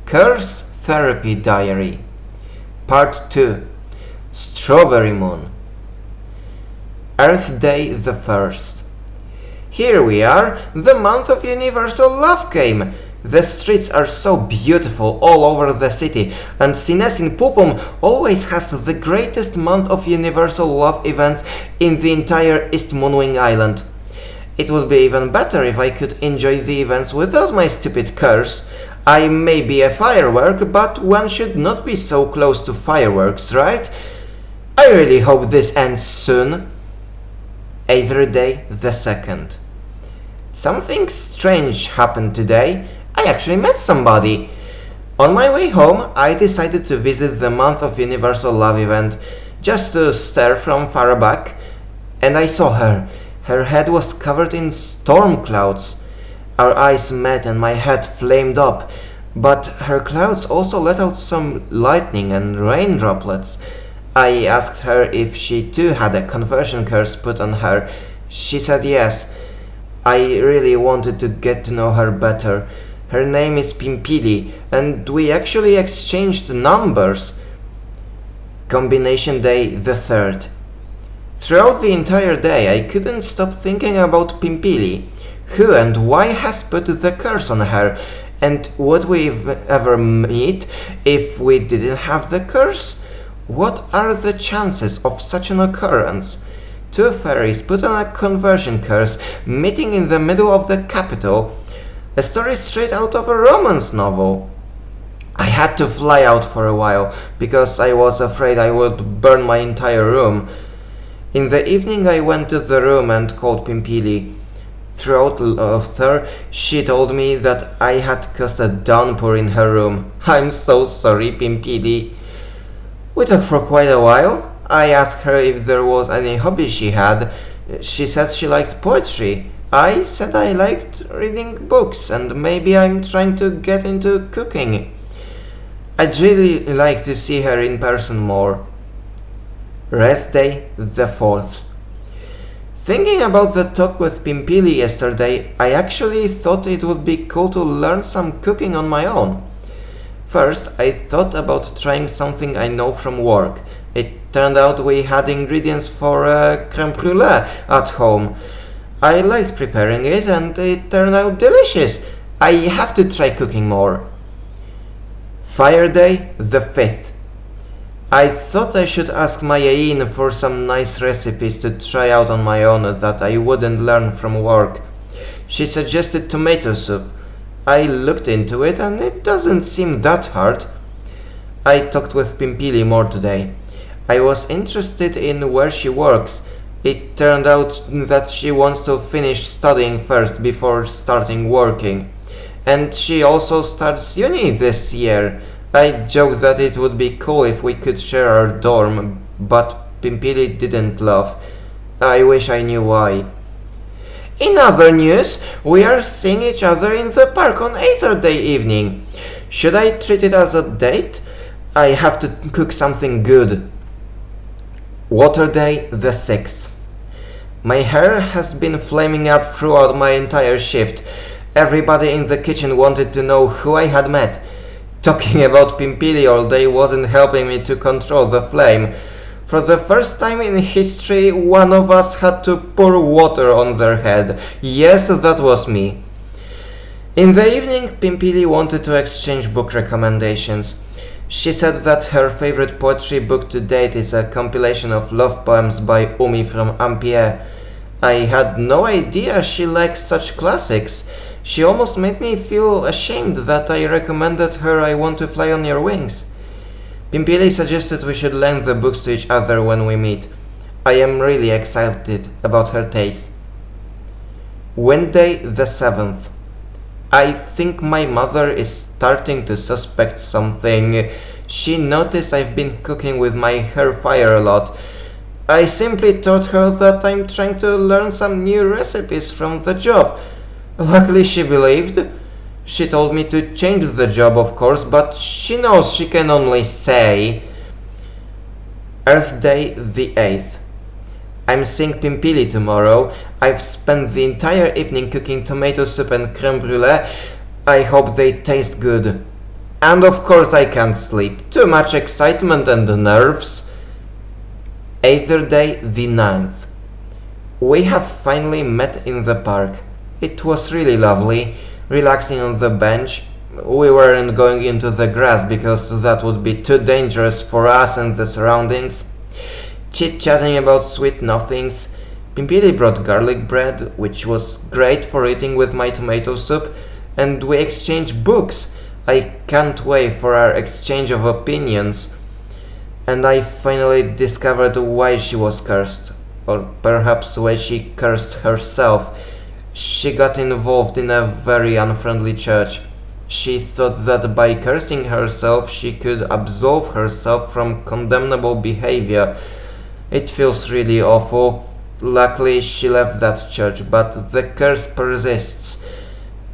Curse Therapy Diary Part 2 Strawberry Moon Earth Day the 1st. Here we are, the month of universal love came. The streets are so beautiful all over the city, and Sinesin Pupum always has the greatest month of universal love events in the entire East Moonwing Island. It would be even better if I could enjoy the events without my stupid curse. I may be a firework, but one should not be so close to fireworks, right? I really hope this ends soon. Either Day the 2nd. Something strange happened today. I actually met somebody. On my way home, I decided to visit the Month of Universal Love event, just to stare from far back, and I saw her. Her head was covered in storm clouds. Our eyes met and my head flamed up, but her clouds also let out some lightning and rain droplets. I asked her if she too had a conversion curse put on her. She said yes. I really wanted to get to know her better. Her name is Pimpili, and we actually exchanged numbers. Combination Day the 3rd. Throughout the entire day, I couldn't stop thinking about Pimpili. Who and why has put the curse on her? And would we ever meet if we didn't have the curse? What are the chances of such an occurrence? Two fairies put on a conversion curse, meeting in the middle of the capital. A story straight out of a romance novel. I had to fly out for a while, because I was afraid I would burn my entire room. In the evening I went to the room and called Pimpili. Throughout laughter, she told me that I had caused a downpour in her room. I'm so sorry, Pimpili. We talked for quite a while. I asked her if there was any hobby she had. She said she liked poetry. I said I liked reading books, and maybe I'm trying to get into cooking. I'd really like to see her in person more. Rest Day the 4th. Thinking about the talk with Pimpili yesterday, I actually thought it would be cool to learn some cooking on my own. First, I thought about trying something I know from work. It turned out we had ingredients for crème brûlée at home. I liked preparing it and it turned out delicious. I have to try cooking more. Fire Day the 5th. I thought I should ask Mayain for some nice recipes to try out on my own that I wouldn't learn from work. She suggested tomato soup. I looked into it and it doesn't seem that hard. I talked with Pimpili more today. I was interested in where she works. It turned out that she wants to finish studying first before starting working. And she also starts uni this year. I joked that it would be cool if we could share our dorm, but Pimpili didn't laugh. I wish I knew why. In other news, we are seeing each other in the park on Either Day evening. Should I treat it as a date? I have to cook something good. Water Day the 6th. My hair has been flaming up throughout my entire shift. Everybody in the kitchen wanted to know who I had met. Talking about Pimpili all day wasn't helping me to control the flame. For the first time in history, one of us had to pour water on their head. Yes, that was me. In the evening, Pimpili wanted to exchange book recommendations. She said that her favorite poetry book to date is a compilation of love poems by Umi from Ampere. I had no idea she likes such classics. She almost made me feel ashamed that I recommended her I Want to Fly on Your Wings. Pimpili suggested we should lend the books to each other when we meet. I am really excited about her taste. Wednesday the 7th. I think my mother is starting to suspect something. She noticed I've been cooking with my hair fire a lot. I simply told her that I'm trying to learn some new recipes from the job. Luckily she believed. She told me to change the job, of course, but she knows she can only say. Earth Day the 8th. I'm seeing Pimpili tomorrow. I've spent the entire evening cooking tomato soup and crème brûlée. I hope they taste good. And of course I can't sleep. Too much excitement and nerves. Either day, the 9th. We have finally met in the park. It was really lovely, relaxing on the bench. We weren't going into the grass because that would be too dangerous for us and the surroundings. Chit-chatting about sweet nothings. Pimpili brought garlic bread, which was great for eating with my tomato soup, and we exchanged books. I can't wait for our exchange of opinions. And I finally discovered why she was cursed, or perhaps why she cursed herself. She got involved in a very unfriendly church. She thought that by cursing herself she could absolve herself from condemnable behavior. It feels really awful. Luckily she left that church, but the curse persists.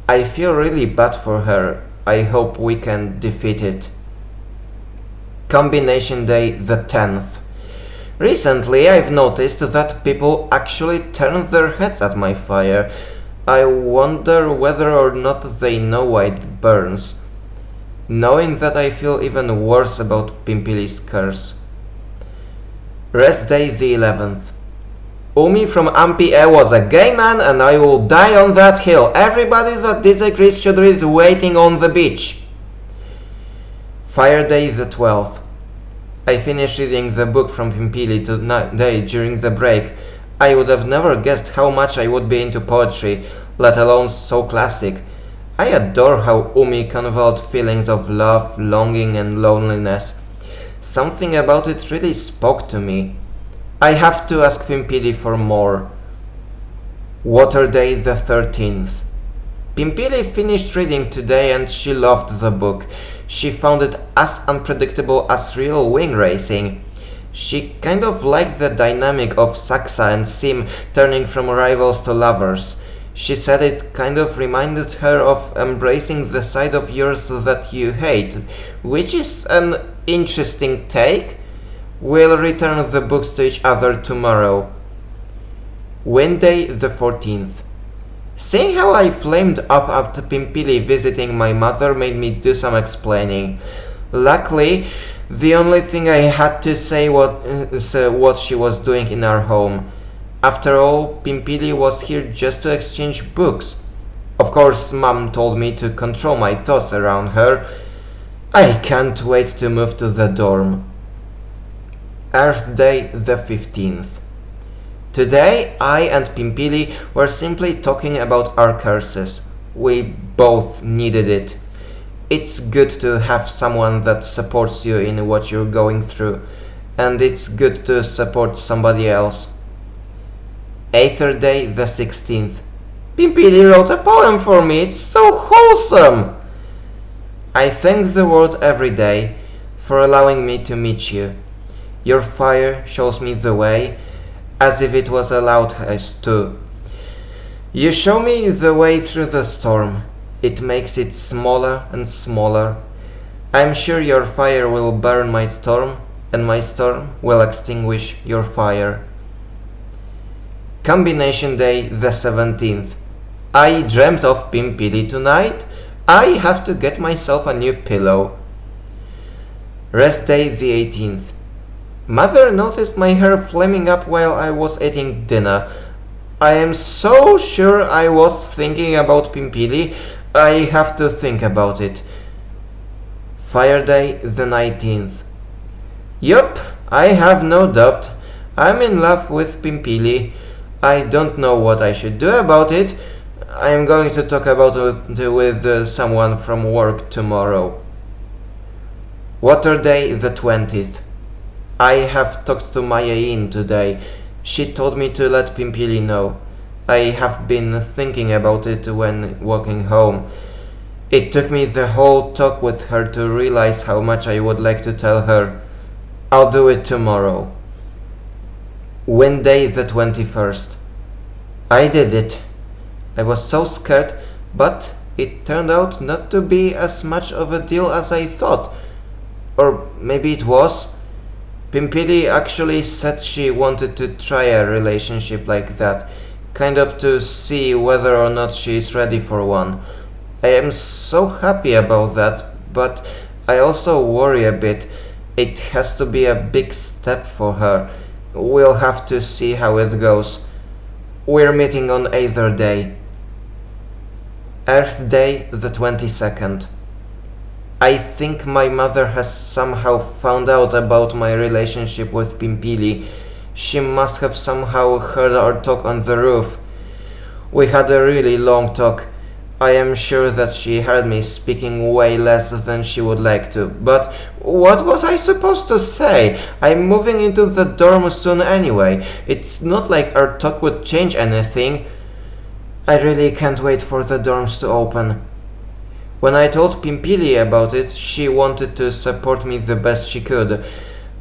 I feel really bad for her. I hope we can defeat it. Combination Day, the 10th. Recently I've noticed that people actually turn their heads at my fire. I wonder whether or not they know why it burns. Knowing that, I feel even worse about Pimpili's curse. Rest Day, the 11th. Umi from Ampie was a gay man and I will die on that hill. Everybody that disagrees should read Waiting on the Beach. Fire Day, the 12th. I finished reading the book from Pimpili today during the break. I would have never guessed how much I would be into poetry, let alone so classic. I adore how Umi conveyed feelings of love, longing and loneliness. Something about it really spoke to me. I have to ask Pimpili for more. Water Day, the 13th. Pimpili finished reading today and she loved the book. She found it as unpredictable as real wing racing. She kind of liked the dynamic of Saksa and Sim turning from rivals to lovers. She said it kind of reminded her of embracing the side of yours that you hate, which is an interesting take. We'll return the books to each other tomorrow. Wednesday, the 14th. Seeing how I flamed up after Pimpili visiting my mother made me do some explaining. Luckily, the only thing I had to say was what she was doing in our home. After all, Pimpili was here just to exchange books. Of course, Mom told me to control my thoughts around her. I can't wait to move to the dorm. Earth Day, the 15th. Today, I and Pimpili were simply talking about our curses. We both needed it. It's good to have someone that supports you in what you're going through, and it's good to support somebody else. Aether Day, the 16th. Pimpili wrote a poem for me. It's so wholesome! I thank the world every day for allowing me to meet you. Your fire shows me the way, as if it was allowed us to. You show me the way through the storm. It makes it smaller and smaller. I'm sure your fire will burn my storm, and my storm will extinguish your fire. Combination Day, the 17th. I dreamt of Pimpili tonight. I have to get myself a new pillow. Rest Day, the 18th. Mother noticed my hair flaming up while I was eating dinner. I am so sure I was thinking about Pimpili. I have to think about it. Fire Day, the 19th. Yup, I have no doubt. I'm in love with Pimpili. I don't know what I should do about it. I'm going to talk about it with someone from work tomorrow. Water Day, the 20th. I have talked to Mayain today. She told me to let Pimpili know. I have been thinking about it when walking home. It took me the whole talk with her to realize how much I would like to tell her. I'll do it tomorrow. Wednesday, the 21st. I did it. I was so scared, but it turned out not to be as much of a deal as I thought. Or maybe it was. Pimpili actually said she wanted to try a relationship like that, kind of to see whether or not she is ready for one. I am so happy about that, but I also worry a bit. It has to be a big step for her. We'll have to see how it goes. We're meeting on Either Day. Earth Day, the 22nd. I think my mother has somehow found out about my relationship with Pimpili. She must have somehow heard our talk on the roof. We had a really long talk. I am sure that she heard me speaking way less than she would like to. But what was I supposed to say? I'm moving into the dorm soon anyway. It's not like our talk would change anything. I really can't wait for the dorms to open. When I told Pimpili about it, she wanted to support me the best she could.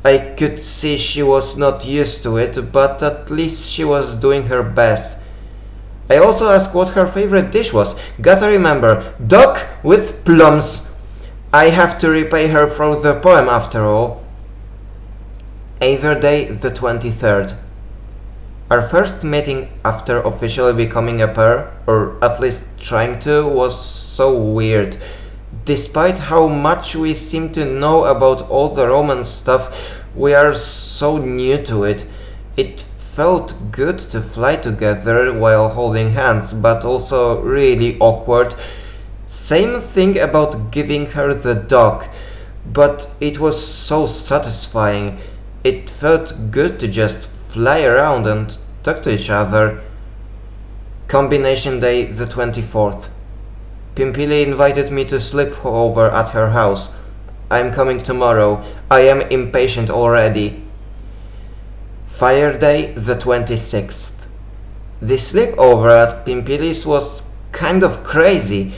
I could see she was not used to it, but at least she was doing her best. I also asked what her favorite dish was. Gotta remember, duck with plums. I have to repay her for the poem after all. Either Day, the 23rd. Our first meeting after officially becoming a pair, or at least trying to, was so weird. Despite how much we seem to know about all the romance stuff, we are so new to it. It felt good to fly together while holding hands, but also really awkward. Same thing about giving her the dog, but it was so satisfying. It felt good to just fly around and talk to each other. Combination Day, the 24th. Pimpili invited me to sleep over at her house. I'm coming tomorrow. I am impatient already. Fire Day, the 26th. The sleepover at Pimpili's was kind of crazy.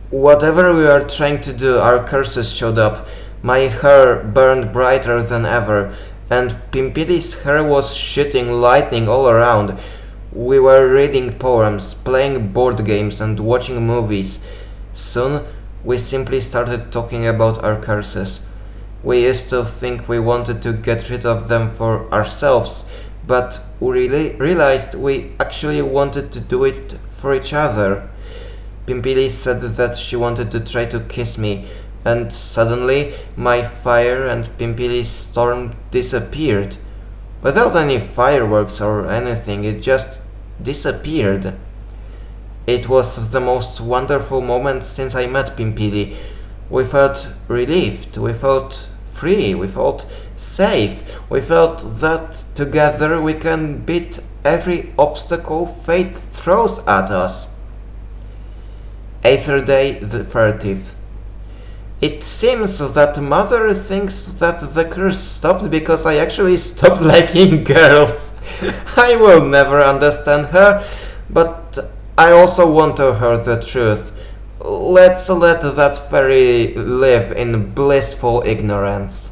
Whatever we were trying to do, our curses showed up. My hair burned brighter than ever, and Pimpili's hair was shooting lightning all around. We were reading poems, playing board games, and watching movies. Soon, we simply started talking about our curses. We used to think we wanted to get rid of them for ourselves, but we really realized we actually wanted to do it for each other. Pimpili said that she wanted to try to kiss me, and suddenly my fire and Pimpili's storm disappeared. Without any fireworks or anything, it just disappeared. It was the most wonderful moment since I met Pimpili. We felt relieved, we felt free, we felt safe, we felt that together we can beat every obstacle fate throws at us. Either Day, the 30th. It seems that Mother thinks that the curse stopped because I actually stopped liking girls. I will never understand her, but I also want to hear the truth. Let's let that fairy live in blissful ignorance.